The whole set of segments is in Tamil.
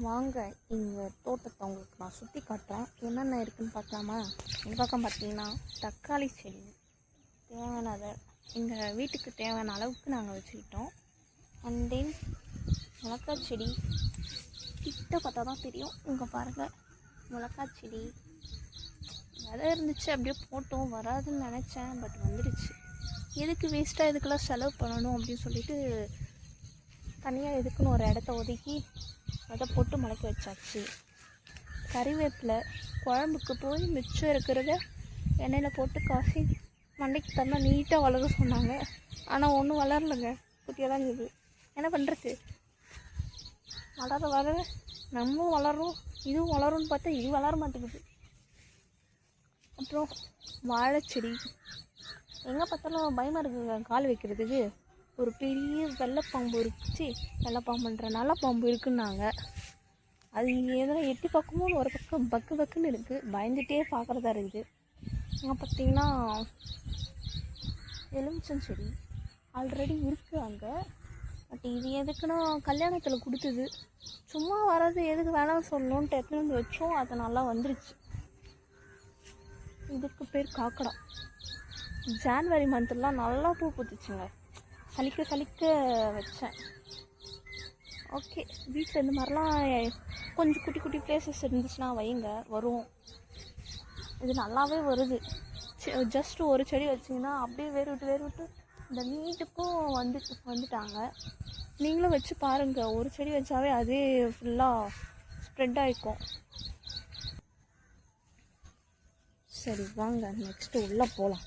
வாங்க எங்கள் தோட்டத்தை உங்களுக்கு நான் சுற்றி காட்டுறேன். என்னென்ன இருக்குதுன்னு பார்க்கலாமா? இந்த பக்கம் பார்த்தீங்கன்னா தக்காளி செடி தேவையானதை எங்கள் வீட்டுக்கு தேவையான அளவுக்கு நாங்கள் வச்சுக்கிட்டோம். அண்ட் தென் மிளகாய் செடி கிட்ட பார்த்தா தான் தெரியும். இங்கே பாருங்கள், மிளகாய் செடி விதை இருந்துச்சு, அப்படியே போட்டோம். வராதுன்னு நினச்சேன், பட் வந்துடுச்சு. எதுக்கு வேஸ்ட்டாக இதுக்கெல்லாம் செலவு பண்ணணும் அப்படின்னு சொல்லிட்டு தனியாக எதுக்குன்னு ஒரு இடத்த ஒதுக்கி அதை போட்டு முளைக்க வச்சாச்சு. கறிவேப்பிலை குழம்புக்கு போய் மிச்சம் இருக்கிறத எண்ணெயில் போட்டு காசி மண்டைக்கு தந்தால் நீட்டாக வளர சொன்னாங்க. ஆனால் ஒன்றும் வளரலைங்க, குட்டியாக தான் இருக்குது. என்ன பண்ணுறது? வளர நம்மளும் வளரும், இதுவும் வளரும்னு பார்த்தா இது வளர மாட்டேங்குது. அப்புறம் வாழைச்செடி எங்கே பார்த்தாலும் பயமாக இருக்குங்க கால் வைக்கிறதுக்கு. ஒரு பெரிய வெள்ளைப்பாம்பு இருந்துச்சு, வெள்ளைப்பாம்புன்ற நல்ல பாம்பு இருக்குன்னாங்க. அது ஏதோ எட்டி பார்க்கும்போது ஒரு பக்கம் பக்குன்னு இருக்குது, பயந்துகிட்டே பார்க்குறதா இருக்குது. அங்கே பார்த்தீங்கன்னா எலுமிச்சம் செடி ஆல்ரெடி இருக்குது அங்கே. பட் இது எதுக்குன்னா கல்யாணத்தில் கொடுத்தது, சும்மா வர்றது எதுக்கு வேணாம் சொல்லணும்னு டெக்னாலஜி வச்சோம், அது நல்லா வந்துருச்சு. இதுக்கு பேர் காக்கடா. ஜான்வரி மந்த்லாம் நல்லா பூ பூத்துச்சுங்க, சலிக்க வச்சேன். ஓகே, வீட்டில் இந்த மாதிரிலாம் கொஞ்சம் குட்டி குட்டி பிளேசஸ் இருந்துச்சுன்னா வைங்க, வரும். இது நல்லாவே வருது. ஜஸ்ட் ஒரு செடி வச்சிங்கன்னா அப்படியே வேறு விட்டு இந்த நீட்டுக்கும் வந்துட்டாங்க. நீங்களும் வச்சு பாருங்கள், ஒரு செடி வச்சாவே அதே ஃபுல்லாக ஸ்ப்ரெட் ஆகிக்கும். சரி வாங்க நெக்ஸ்ட்டு உள்ளே போகலாம்.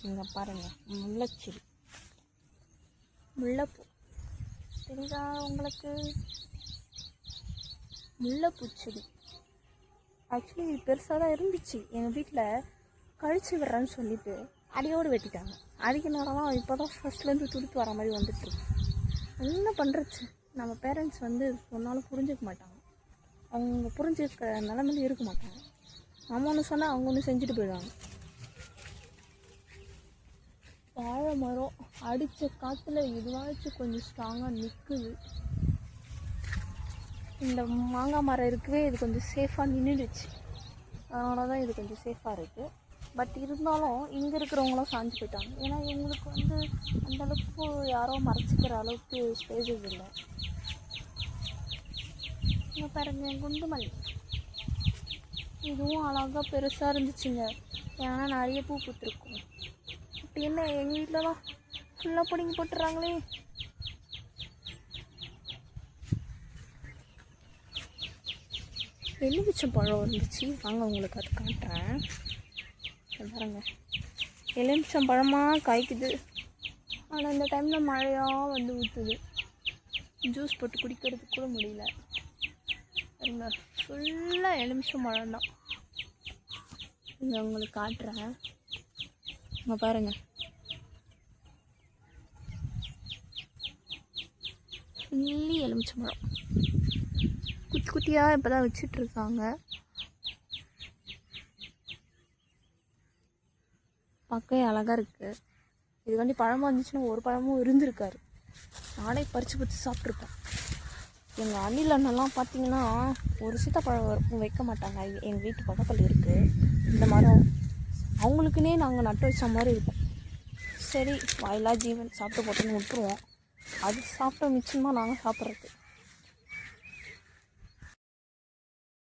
இங்கே பாருங்கள், முல்லைச்செடி, முல்லைப்பூ தெரியுதா உங்களுக்கு? முல்லைப்பூச்செடி ஆக்சுவலி இது பெருசாக தான் இருந்துச்சு. எங்கள் வீட்டில் கழிச்சு விட்றேன்னு சொல்லிட்டு அடியோடு வெட்டிட்டாங்க. அதுக்கு நேரம்லாம் இப்போ தான் ஃபஸ்ட்லேருந்து துடுத்து வர மாதிரி வந்துட்டுருக்கு. என்ன பண்ணுறது? நம்ம பேரண்ட்ஸ் சொன்னாலும் புரிஞ்சிக்க மாட்டாங்க. அவங்க புரிஞ்சுக்கிற நிலமையில இருக்க மாட்டாங்க. நம்ம ஒன்று சொன்னால் அவங்க ஒன்று செஞ்சுட்டு போயிடுவாங்க. வாழை மரம் அடித்த காற்றுல இதுவாச்சும் கொஞ்சம் ஸ்ட்ராங்காக நிற்குது. இந்த மாங்காய் மரம் இருக்கவே இது கொஞ்சம் சேஃபாக நின்றுடுச்சு. அதனால தான் இது கொஞ்சம் சேஃபாக இருக்குது. பட் இருந்தாலும் இங்கே இருக்கிறவங்களாம் சாஞ்சு போயிட்டாங்க. ஏன்னா இவங்களுக்கு அந்தளவுக்கு யாரோ மறைச்சிக்கிற அளவுக்கு ஸ்பேஸஸ் இல்லை. இங்கே பாருங்க, குண்டுமல்லி இதுவும் அழகாக பெருசாக இருந்துச்சுங்க. ஏன்னா நிறைய பூ பூத்துருக்கும். அப்படி என்ன எங்கள் வீட்டில் தான் ஃபுல்லாக பிடிங்கி போட்டுறாங்களே. எலுமிச்சம் பழம் இருந்துச்சு, வாங்க உங்களுக்கு அது காட்டுறேன். பாருங்க, எலுமிச்சம் பழமாக காய்க்குது. ஆனால் இந்த டைமில் மழையாக ஊற்றுது. ஜூஸ் போட்டு குடிக்கிறதுக்கு கூட முடியல. பாருங்க, ஃபுல்லாக எலுமிச்சம் பழம் தான். இங்கே உங்களுக்கு காட்டுறேன். இங்கே பாருங்கள், ஃபுல்லி எலுமிச்சம்பழம் குட்டி குட்டியாக இப்போ தான் வச்சிட்ருக்காங்க. பார்க்கவே அழகாக இருக்குது. இதுக்காண்டி பழமாக இருந்துச்சுன்னா ஒரு பழமும் இருந்திருக்காரு. நானே பறித்து சாப்பிட்ருப்பேன். எங்கள் அணில் அண்ணெல்லாம் பார்த்தீங்கன்னா ஒரு சீத்தாப்பழம் வைக்க மாட்டாங்க. எங்கள் வீட்டு பக்கத்தில் இருக்குது இந்த மரம். அவங்களுக்குன்னே நாங்கள் நட்டு வச்ச மாதிரி இருக்கும். சரி, வாயிலா ஜீவன் சாப்பிட்டு போட்டுன்னு விட்டுருவோம். அது சாப்பிட்ட மிச்சமாக நாங்கள் சாப்பிட்றது.